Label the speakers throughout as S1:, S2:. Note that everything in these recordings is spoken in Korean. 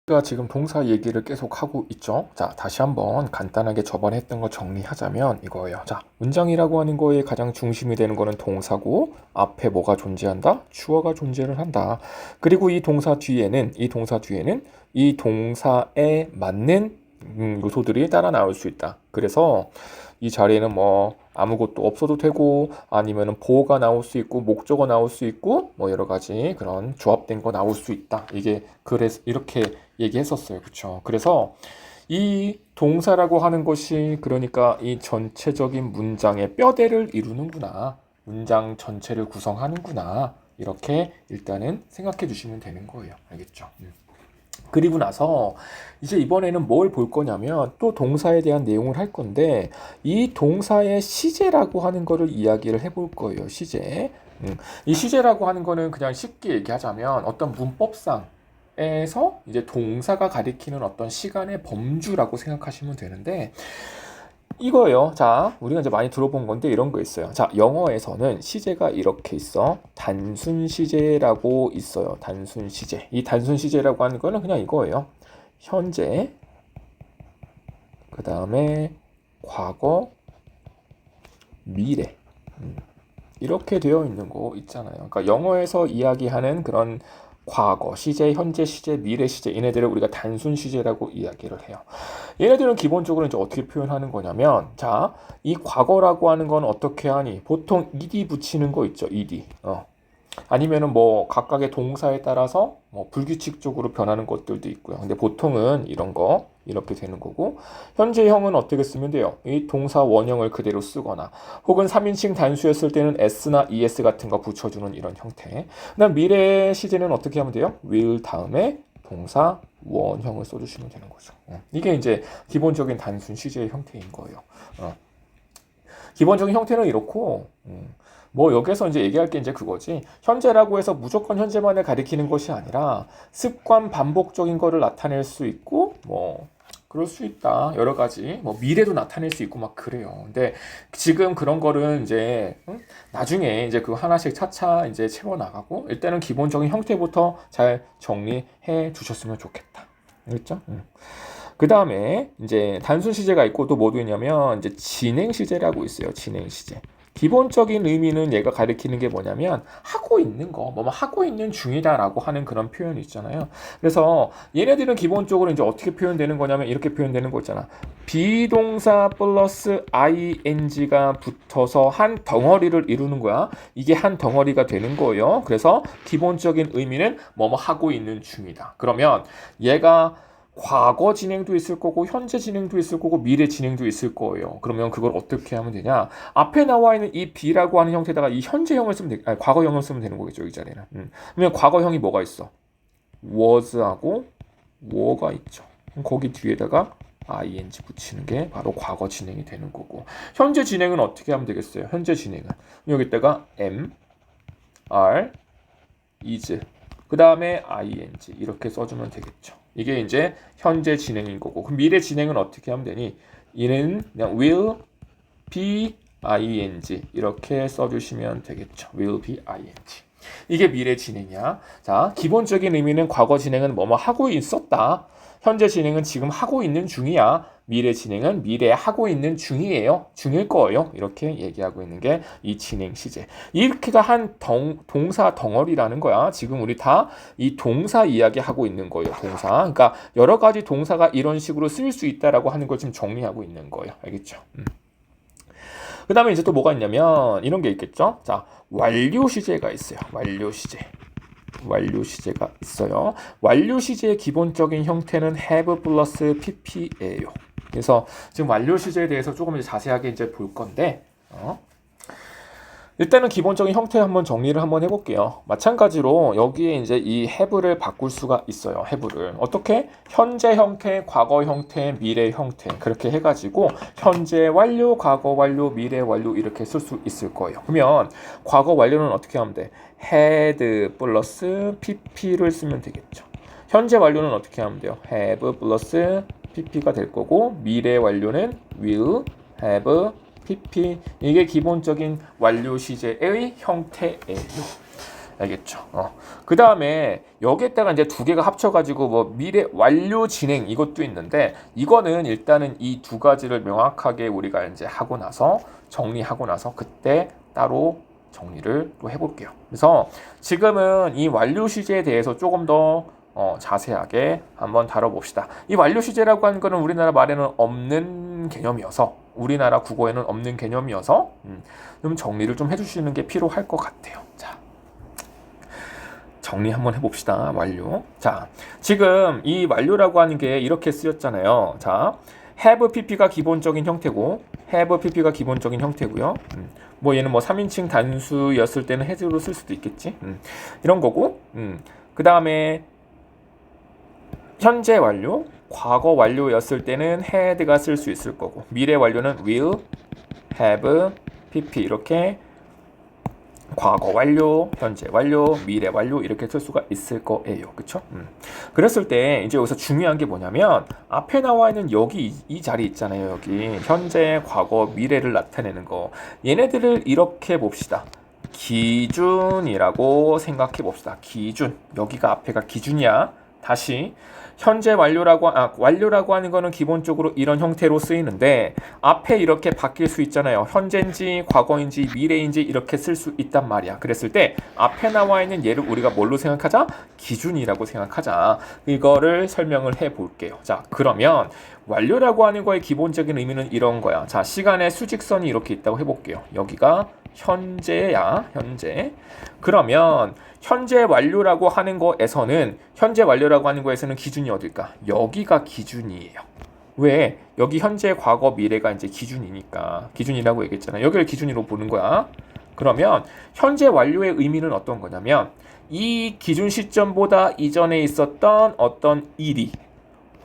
S1: 우리가 지금 동사 얘기를 계속 하고 있죠. 자, 다시 한번 간단하게 저번에 했던 거 정리하자면 이거예요. 자, 문장이라고 하는 거에 가장 중심이 되는 거는 동사고, 앞에 뭐가 존재한다? 주어가 존재를 한다. 그리고 이 동사에 이 동사에 맞는 요소들이 따라 나올 수 있다. 그래서 이 자리에는 뭐 아무것도 없어도 되고, 아니면은 보어가 나올 수 있고, 목적어 나올 수 있고, 뭐 여러 가지 그런 조합된 거 나올 수 있다. 이게 그래서 이렇게 얘기했었어요. 그쵸? 그래서 이 동사라고 하는 것이 그러니까 이 전체적인 문장의 뼈대를 이루는구나. 문장 전체를 구성하는구나. 이렇게 일단은 생각해 주시면 되는 거예요. 알겠죠? 그리고 나서 이제 이번에는 뭘 볼 거냐면 또 동사에 대한 내용을 할 건데, 이 동사의 시제라고 하는 거를 이야기를 해볼 거예요. 시제. 이 시제라고 하는 거는 그냥 쉽게 얘기하자면 어떤 문법상에서 이제 동사가 가리키는 어떤 시간의 범주라고 생각하시면 되는데, 이거예요. 자, 우리가 이제 많이 들어본 건데 이런 거 있어요. 자, 영어에서는 시제가 이렇게 있어. 단순 시제라고 있어요. 단순 시제. 이 단순 시제라고 하는 거는 그냥 이거예요. 현재, 그 다음에 과거, 미래. 이렇게 되어 있는 거 있잖아요. 그러니까 영어에서 이야기하는 그런 과거 시제, 현재 시제, 미래 시제, 얘네들을 우리가 단순 시제라고 이야기를 해요. 얘네들은 기본적으로 이제 어떻게 표현하는 거냐면, 자, 이 과거라고 하는 건 어떻게 하니? 보통 ed 붙이는 거 있죠, ed. 아니면은 뭐 각각의 동사에 따라서 뭐 불규칙적으로 변하는 것들도 있고요. 근데 보통은 이런 거 이렇게 되는 거고, 현재형은 어떻게 쓰면 돼요? 이 동사 원형을 그대로 쓰거나, 혹은 3인칭 단수였을 때는 s나 es 같은 거 붙여주는 이런 형태. 그다음 미래 시제는 어떻게 하면 돼요? will 다음에 동사 원형을 써주시면 되는 거죠. 이게 이제 기본적인 단순 시제의 형태인 거예요. 기본적인 형태는 이렇고, 뭐 여기서 이제 얘기할 게 이제 그거지. 현재라고 해서 무조건 현재만을 가리키는 것이 아니라 습관 반복적인 거를 나타낼 수 있고, 뭐 그럴 수 있다. 여러 가지 뭐 미래도 나타낼 수 있고 막 그래요. 근데 지금 그런 거를 이제 나중에 이제 그 하나씩 차차 이제 채워 나가고, 일단은 기본적인 형태부터 잘 정리해 주셨으면 좋겠다. 알겠죠? 그 다음에 이제 단순 시제가 있고 또 뭐도 있냐면 이제 진행 시제라고 있어요. 진행 시제. 기본적인 의미는 얘가 가리키는 게 뭐냐면 하고 있는 거, 뭐 하고 있는 중이다라고 하는 그런 표현이 있잖아요. 그래서 얘네들은 기본적으로 이제 어떻게 표현되는 거냐면 이렇게 표현되는 거 있잖아. 비동사 플러스 ing가 붙어서 한 덩어리를 이루는 거야. 이게 한 덩어리가 되는 거예요. 그래서 기본적인 의미는 뭐뭐 하고 있는 중이다. 그러면 얘가 과거 진행도 있을 거고, 현재 진행도 있을 거고, 미래 진행도 있을 거예요. 그러면 그걸 어떻게 하면 되냐? 앞에 나와 있는 이 B라고 하는 형태다가 이 현재형을 쓰면 아니, 과거형을 쓰면 되는 거겠죠, 이 자리는. 그러면 과거형이 뭐가 있어? was하고 were가 있죠. 그럼 거기 뒤에다가 ing 붙이는 게 바로 과거 진행이 되는 거고, 현재 진행은 어떻게 하면 되겠어요? 현재 진행은 여기다가 am, are, is, 그 다음에 ing 이렇게 써주면 되겠죠. 이게 이제 현재 진행인 거고, 그럼 미래 진행은 어떻게 하면 되니? 이는 그냥 will be ing 이렇게 써주시면 되겠죠. will be ing. 이게 미래 진행이야. 자, 기본적인 의미는 과거 진행은 뭐뭐 하고 있었다. 현재 진행은 지금 하고 있는 중이야. 미래 진행은 미래에 하고 있는 중이에요. 중일 거예요. 이렇게 얘기하고 있는 게 이 진행 시제. 이렇게가 한 동사 덩어리라는 거야. 지금 우리 다 이 동사 이야기하고 있는 거예요. 동사. 그러니까 여러 가지 동사가 이런 식으로 쓰일 수 있다라고 하는 걸 지금 정리하고 있는 거예요. 알겠죠? 그 다음에 이제 또 뭐가 있냐면 이런 게 있겠죠? 자, 완료 시제가 있어요. 완료 시제. 완료 시제가 있어요. 완료 시제의 기본적인 형태는 have 플러스 pp예요. 그래서 지금 완료 시제에 대해서 조금 자세하게 이제 볼 건데, 일단은 기본적인 형태 한번 정리를 한번 해볼게요. 마찬가지로 여기에 이제 이 have를 바꿀 수가 있어요. have를 어떻게? 현재 형태, 과거 형태, 미래 형태 그렇게 해가지고 현재 완료, 과거 완료, 미래 완료 이렇게 쓸 수 있을 거예요. 그러면 과거 완료는 어떻게 하면 돼? had 플러스 pp를 쓰면 되겠죠. 현재 완료는 어떻게 하면 돼요? have 플러스 pp가 될 거고, 미래 완료는 will have pp. 이게 기본적인 완료 시제의 형태예요. 알겠죠? 그 다음에 여기에다가 이제 두 개가 합쳐가지고 뭐 미래 완료 진행 이것도 있는데 이거는 일단은 이 두 가지를 명확하게 우리가 이제 하고 나서 정리하고 나서 그때 따로 정리를 또 해볼게요. 그래서 지금은 이 완료 시제에 대해서 조금 더 자세하게 한번 다뤄봅시다. 이 완료 시제라고 하는 거는 우리나라 말에는 없는 개념이어서 우리나라 국어에는 없는 개념이어서 좀 정리를 좀 해주시는 게 필요할 것 같아요. 자, 정리 한번 해봅시다. 완료. 자, 지금 이 완료라고 하는 게 이렇게 쓰였잖아요. 자, have pp가 기본적인 형태고 have pp가 기본적인 형태고요. 뭐 얘는 뭐 3인칭 단수였을 때는 has로 쓸 수도 있겠지. 이런 거고. 그 다음에 현재 완료, 과거 완료였을 때는 had가 쓸 수 있을 거고 미래 완료는 will, have, pp 이렇게 과거 완료, 현재 완료, 미래 완료 이렇게 쓸 수가 있을 거예요. 그쵸? 그랬을 때 이제 여기서 중요한 게 뭐냐면 앞에 나와 있는 여기 이 자리 있잖아요. 여기 현재, 과거, 미래를 나타내는 거 얘네들을 이렇게 봅시다. 기준이라고 생각해 봅시다. 기준. 여기가 앞에가 기준이야. 다시 현재 완료라고 하는 거는 기본적으로 이런 형태로 쓰이는데 앞에 이렇게 바뀔 수 있잖아요. 현재인지 과거인지 미래인지 이렇게 쓸 수 있단 말이야. 그랬을 때 앞에 나와 있는 얘를 우리가 뭘로 생각하자? 기준이라고 생각하자. 이거를 설명을 해 볼게요. 자, 그러면 완료라고 하는 거의 기본적인 의미는 이런 거야. 자, 시간의 수직선이 이렇게 있다고 해볼게요. 여기가 현재야, 현재. 그러면 현재 완료라고 하는 거에서는 기준이 어딜까? 여기가 기준이에요. 왜? 여기 현재, 과거, 미래가 이제 기준이니까 기준이라고 얘기했잖아. 여기를 기준으로 보는 거야. 그러면 현재 완료의 의미는 어떤 거냐면 이 기준 시점보다 이전에 있었던 어떤 일이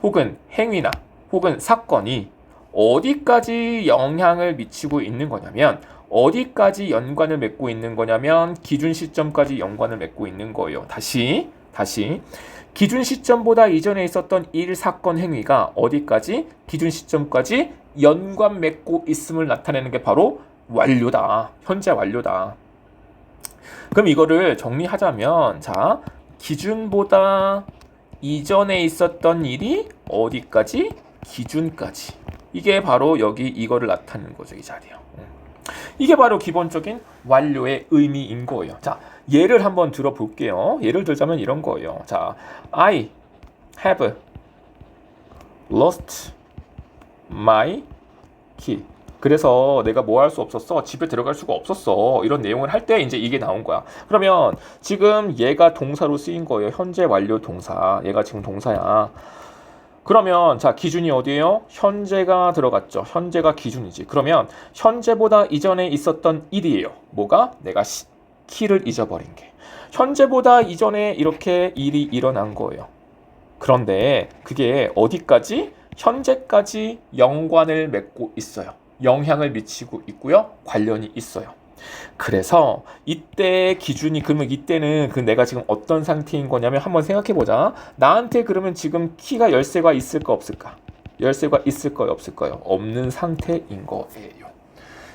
S1: 혹은 행위나 혹은 사건이 어디까지 영향을 미치고 있는 거냐면 어디까지 연관을 맺고 있는 거냐면 기준 시점까지 연관을 맺고 있는 거예요. 다시 기준 시점보다 이전에 있었던 일, 사건, 행위가 어디까지 기준 시점까지 연관 맺고 있음을 나타내는 게 바로 완료다. 현재 완료다. 그럼 이거를 정리하자면 자, 기준보다 이전에 있었던 일이 어디까지? 기준까지. 이게 바로 여기 이거를 나타내는 거죠. 이 자리요. 이게 바로 기본적인 완료의 의미인 거예요. 자, 예를 한번 들어볼게요. 예를 들자면 이런 거예요. 자, I have lost my key. 그래서 내가 뭐 할 수 없었어? 집에 들어갈 수가 없었어. 이런 내용을 할 때 이제 이게 나온 거야. 그러면 지금 얘가 동사로 쓰인 거예요. 현재 완료 동사. 얘가 지금 동사야. 그러면 자, 기준이 어디예요? 현재가 들어갔죠. 현재가 기준이지. 그러면 현재보다 이전에 있었던 일이에요. 뭐가? 내가 키를 잊어버린 게. 현재보다 이전에 이렇게 일이 일어난 거예요. 그런데 그게 어디까지? 현재까지 연관을 맺고 있어요. 영향을 미치고 있고요. 관련이 있어요. 그래서 이때 기준이 그러면 이때는 그 내가 지금 어떤 상태인 거냐면 한번 생각해 보자. 나한테 그러면 지금 키가 열쇠가 있을까 없을까? 열쇠가 있을 거예요, 없을 거예요? 없는 상태인 거예요.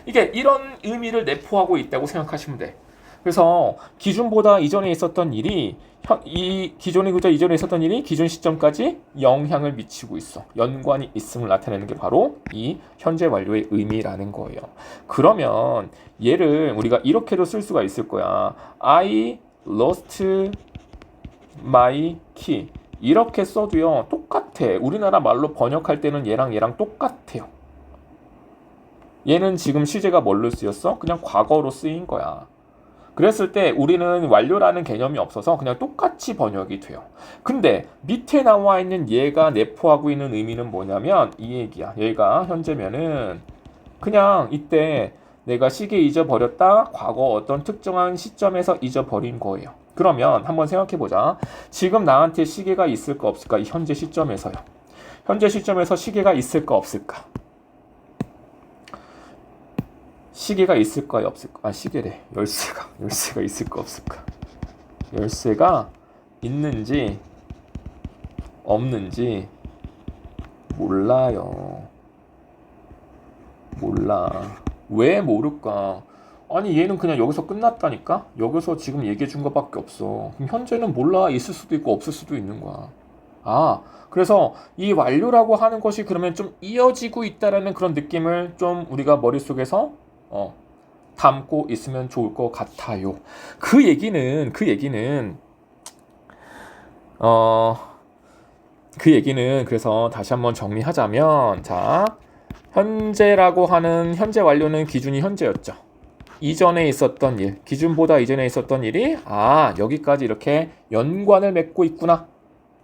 S1: 이게 이런 의미를 내포하고 있다고 생각하시면 돼. 그래서 기준보다 이전에 있었던 일이 이 기존보다 이전에 있었던 일이 기준 시점까지 영향을 미치고 있어. 연관이 있음을 나타내는 게 바로 이 현재 완료의 의미라는 거예요. 그러면 얘를 우리가 이렇게도 쓸 수가 있을 거야. I lost my key. 이렇게 써도요. 똑같아. 우리나라 말로 번역할 때는 얘랑 똑같아요. 얘는 지금 시제가 뭘로 쓰였어? 그냥 과거로 쓰인 거야. 그랬을 때 우리는 완료라는 개념이 없어서 그냥 똑같이 번역이 돼요. 근데 밑에 나와 있는 얘가 내포하고 있는 의미는 뭐냐면 이 얘기야. 얘가 현재면은 그냥 이때 내가 시계 잊어버렸다. 과거 어떤 특정한 시점에서 잊어버린 거예요. 그러면 한번 생각해보자. 지금 나한테 시계가 있을까 없을까? 이 현재 시점에서요. 현재 시점에서 시계가 있을까 없을까? 시계가 있을까요 없을까? 시계래. 열쇠가 있을까 없을까? 열쇠가 있는지 없는지 몰라요. 몰라. 왜 모를까? 아니 얘는 그냥 여기서 끝났다니까? 여기서 지금 얘기해 준 것밖에 없어. 그럼 현재는 몰라. 있을 수도 있고 없을 수도 있는 거야. 아, 그래서 이 완료라고 하는 것이 그러면 좀 이어지고 있다라는 그런 느낌을 좀 우리가 머릿속에서 담고 있으면 좋을 것 같아요. 어, 그 얘기는 그래서 다시 한번 정리하자면, 자, 현재라고 하는 현재 완료는 기준이 현재였죠. 이전에 있었던 일, 기준보다 이전에 있었던 일이 여기까지 이렇게 연관을 맺고 있구나.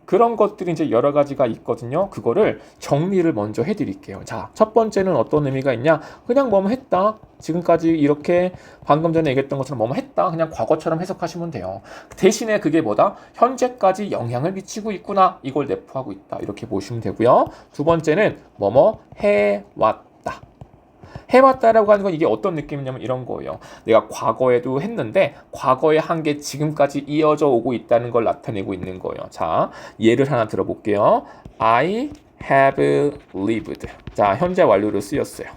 S1: 그런 것들이 이제 여러 가지가 있거든요. 그거를 정리를 먼저 해드릴게요. 자, 첫 번째는 어떤 의미가 있냐? 그냥 뭐뭐 했다. 지금까지 이렇게 방금 전에 얘기했던 것처럼 뭐뭐 했다. 그냥 과거처럼 해석하시면 돼요. 대신에 그게 뭐다? 현재까지 영향을 미치고 있구나. 이걸 내포하고 있다. 이렇게 보시면 되고요. 두 번째는 뭐뭐 해왔다. 해왔다라고 하는 건 이게 어떤 느낌이냐면 이런 거예요. 내가 과거에도 했는데 과거에 한 게 지금까지 이어져 오고 있다는 걸 나타내고 있는 거예요. 자, 예를 하나 들어볼게요. I have lived. 자, 현재 완료로 쓰였어요.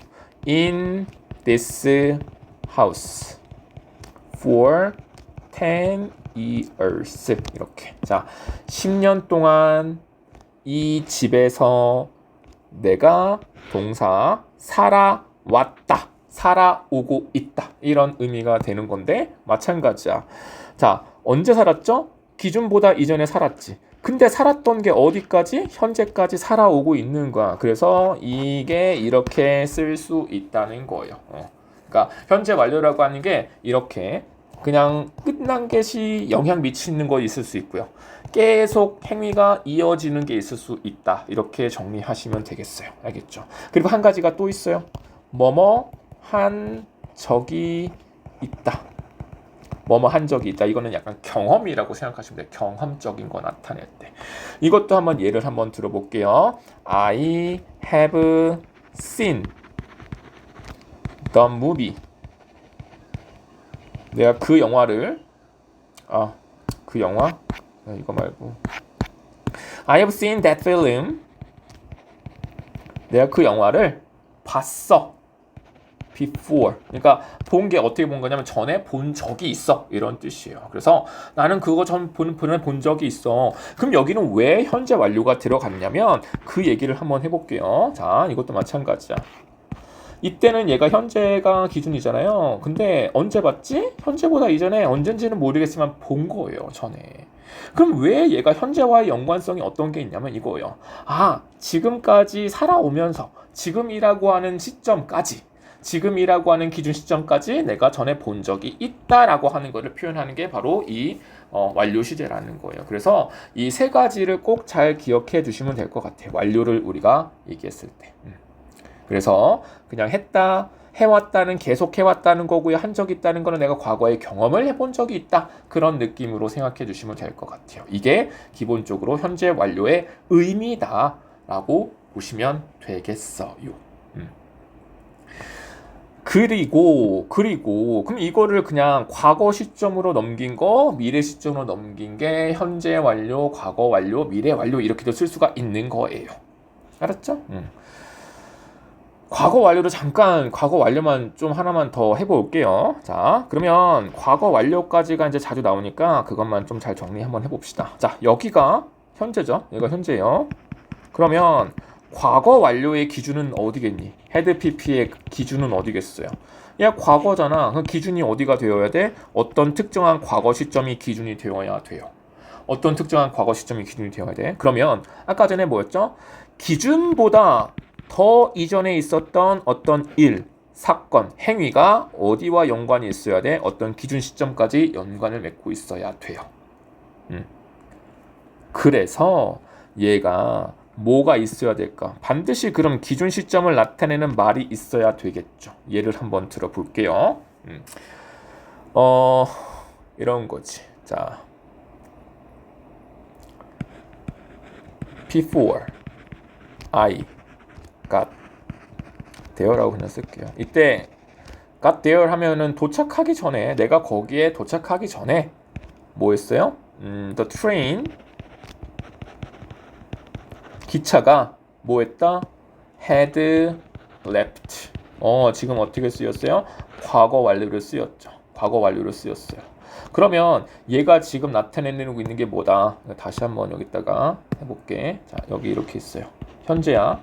S1: In this house for 10 years. 이렇게. 자, 10년 동안 이 집에서 내가 동사 살아왔다. 살아오고 있다. 이런 의미가 되는 건데 마찬가지야. 자, 언제 살았죠? 기준보다 이전에 살았지. 근데 살았던 게 어디까지? 현재까지 살아오고 있는 거야. 그래서 이게 이렇게 쓸 수 있다는 거예요. 그러니까 현재 완료라고 하는 게 이렇게 그냥 끝난 것이 영향 미치는 거 있을 수 있고요. 계속 행위가 이어지는 게 있을 수 있다. 이렇게 정리하시면 되겠어요. 알겠죠? 그리고 한 가지가 또 있어요. 뭐뭐 한 적이 있다. 뭐뭐 한 적이 있다. 이거는 약간 경험이라고 생각하시면 돼요. 경험적인 거 나타낼 때. 이것도 한번 예를 한번 들어볼게요. I have seen the movie. 내가 그 영화를 그 영화? 이거 말고 I have seen that film. 내가 그 영화를 봤어. before. 그러니까 본 게 어떻게 본 거냐면 전에 본 적이 있어. 이런 뜻이에요. 그래서 나는 그거 본 적이 있어. 그럼 여기는 왜 현재 완료가 들어갔냐면 그 얘기를 한번 해볼게요. 자, 이것도 마찬가지야. 이때는 얘가 현재가 기준이잖아요. 근데 언제 봤지? 현재보다 이전에 언젠지는 모르겠지만 본 거예요. 전에. 그럼 왜 얘가 현재와의 연관성이 어떤 게 있냐면 이거예요. 지금까지 살아오면서 지금이라고 하는 시점까지 지금이라고 하는 기준 시점까지 내가 전에 본 적이 있다라고 하는 것을 표현하는 게 바로 이 완료 시제라는 거예요. 그래서 이 세 가지를 꼭 잘 기억해 두시면 될 것 같아요. 완료를 우리가 얘기했을 때. 그래서 그냥 했다, 해왔다는 계속 해왔다는 거고요. 한 적이 있다는 거는 내가 과거에 경험을 해본 적이 있다. 그런 느낌으로 생각해 주시면 될 것 같아요. 이게 기본적으로 현재 완료의 의미다라고 보시면 되겠어요. 그리고 그럼 이거를 그냥 과거 시점으로 넘긴 거, 미래 시점으로 넘긴 게 현재 완료, 과거 완료, 미래 완료 이렇게도 쓸 수가 있는 거예요. 알았죠? 과거 완료로 잠깐 과거 완료만 좀 하나만 더 해볼게요. 자, 그러면 과거 완료까지가 이제 자주 나오니까 그것만 좀 잘 정리 한번 해봅시다. 자, 여기가 현재죠. 여기가 현재예요. 그러면 과거 완료의 기준은 어디겠니? 헤드 PP의 기준은 어디겠어요? 야, 과거잖아. 그 기준이 어디가 되어야 돼? 어떤 특정한 과거 시점이 기준이 되어야 돼요. 어떤 특정한 과거 시점이 기준이 되어야 돼? 그러면 아까 전에 뭐였죠? 기준보다 더 이전에 있었던 어떤 일, 사건, 행위가 어디와 연관이 있어야 돼? 어떤 기준 시점까지 연관을 맺고 있어야 돼요. 그래서 얘가 뭐가 있어야 될까? 반드시 그럼 기준 시점을 나타내는 말이 있어야 되겠죠. 예를 한번 들어볼게요. 이런 거지. 자, before I got there라고 그냥 쓸게요. 이때 got there 하면은 도착하기 전에, 내가 거기에 도착하기 전에 뭐 했어요? The train, 기차가 뭐 했다? had left. 지금 어떻게 쓰였어요? 과거 완료를 쓰였죠. 과거 완료를 쓰였어요. 그러면 얘가 지금 나타내고 있는 게 뭐다? 다시 한번 여기다가 해볼게. 자, 여기 이렇게 있어요. 현재야.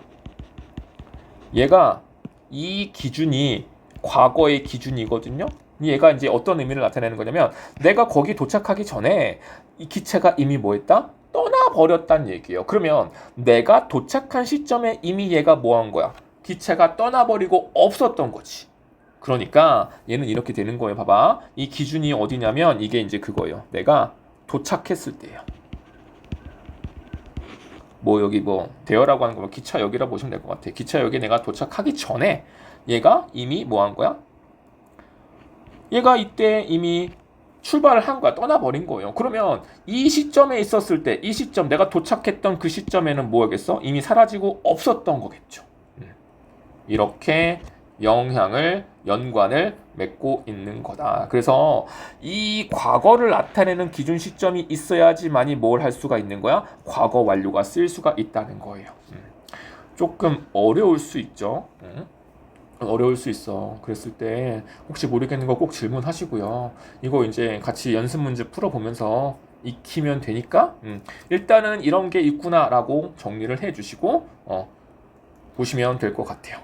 S1: 얘가 이 기준이 과거의 기준이거든요. 얘가 이제 어떤 의미를 나타내는 거냐면 내가 거기 도착하기 전에 이 기체가 이미 뭐 했다? 떠나버렸다는 얘기예요. 그러면 내가 도착한 시점에 이미 얘가 뭐 한 거야? 기체가 떠나버리고 없었던 거지. 그러니까 얘는 이렇게 되는 거예요. 봐봐. 이 기준이 어디냐면 이게 이제 그거예요. 내가 도착했을 때예요. 뭐 여기 뭐 대여라고 하는 거 기차역이라 보시면 될 것 같아. 기차역에 내가 도착하기 전에 얘가 이미 뭐 한 거야? 얘가 이때 이미 출발을 한 거야. 떠나버린 거예요. 그러면 이 시점에 있었을 때, 이 시점 내가 도착했던 그 시점에는 뭐겠어? 이미 사라지고 없었던 거겠죠. 이렇게 연관을 맺고 있는 거다. 그래서 이 과거를 나타내는 기준 시점이 있어야지만이 뭘 할 수가 있는 거야? 과거 완료가 쓸 수가 있다는 거예요. 조금 어려울 수 있죠. 어려울 수 있어. 그랬을 때 혹시 모르겠는 거 꼭 질문하시고요. 이거 이제 같이 연습 문제 풀어보면서 익히면 되니까 일단은 이런 게 있구나라고 정리를 해주시고 보시면 될 것 같아요.